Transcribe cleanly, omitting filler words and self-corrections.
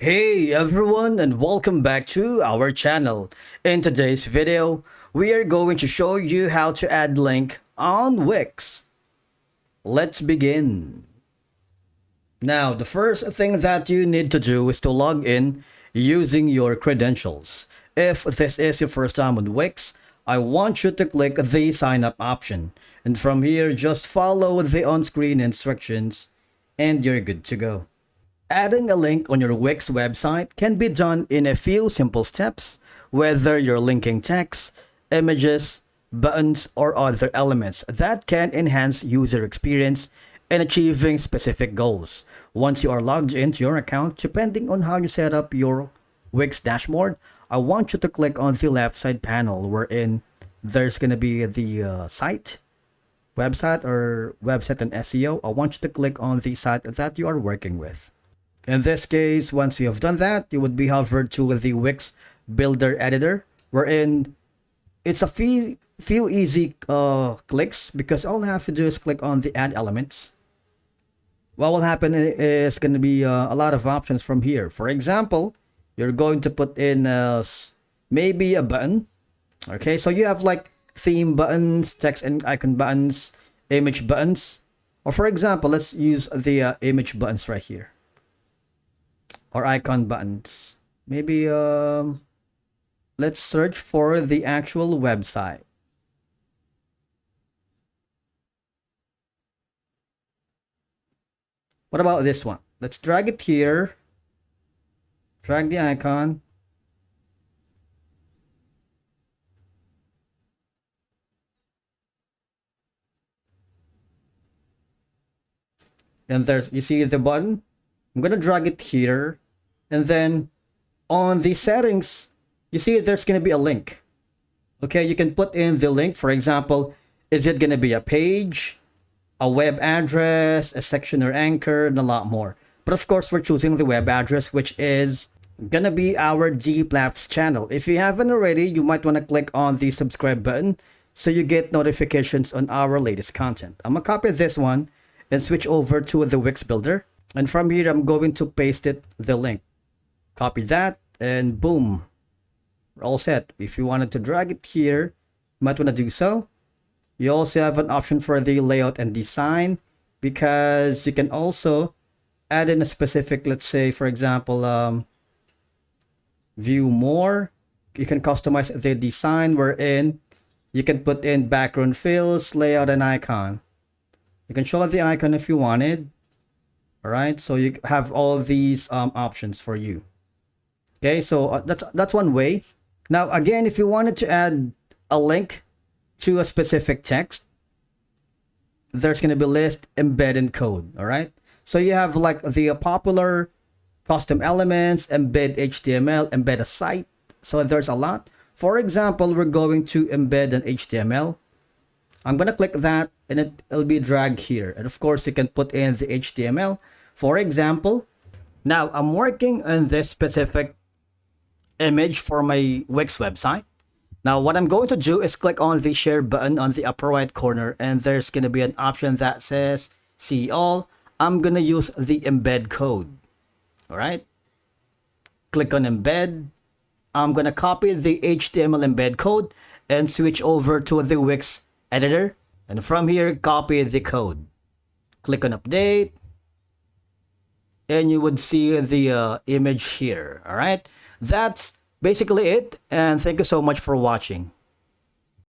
Hey everyone, and welcome back to our channel. In today's video, we are going to show you how to add link on Wix. Let's begin. Now, the first thing that you need to do is to log in using your credentials. If this is your first time on Wix, I want you to click the sign up option. And from here, just follow the on-screen instructions and you're good to go. Adding a link on your Wix website can be done in a few simple steps, whether you're linking text, images, buttons, or other elements that can enhance user experience and achieving specific goals. Once you are logged into your account, depending on how you set up your Wix dashboard, I want you to click on the left side panel wherein there's going to be the website or website and SEO. I want you to click on the site that you are working with. In this case, once you have done that, you would be hovered to the Wix Builder Editor, wherein it's a few easy clicks because all I have to do is click on the add elements. What will happen is going to be a lot of options from here. For example, you're going to put in maybe a button. Okay, so you have like theme buttons, text and icon buttons, image buttons. Or for example, let's use the image buttons right here. Or icon buttons. Maybe let's search for the actual website. What about this one? Let's drag it here. Drag the icon. And there's, you see the button? I'm gonna drag it here, and then on the settings, you see there's gonna be a link. Okay, you can put in the link. For example, is it gonna be a page, a web address, a section or anchor, and a lot more. But of course, we're choosing the web address, which is gonna be our Deep Laughs channel. If you haven't already, you might wanna click on the subscribe button so you get notifications on our latest content. I'm gonna copy this one and switch over to the Wix Builder. And from here, I'm going to paste the link. Copy that, and boom. We're all set. If you wanted to drag it here, you might want to do so. You also have an option for the layout and design, because you can also add in a specific, let's say, for example, view more. You can customize the design wherein you can put in background fills, layout, and icon. You can show the icon if you wanted. All right, so you have all these options for you. Okay, so that's one way. Now again, if you wanted to add a link to a specific text, there's going to be list embedded code. All right, so you have like the popular custom elements, embed HTML, embed a site. So there's a lot. For example, we're going to embed an HTML. I'm gonna click that, and it'll be dragged here. And of course, you can put in the HTML. For example, now I'm working on this specific image for my Wix website. Now, what I'm going to do is click on the share button on the upper right corner, and there's gonna be an option that says see all. I'm gonna use the embed code. All right. Click on embed. I'm gonna copy the HTML embed code and switch over to the Wix editor, and from here copy the code. Click on update, and you would see the image here. All right, that's basically it, and thank you so much for watching.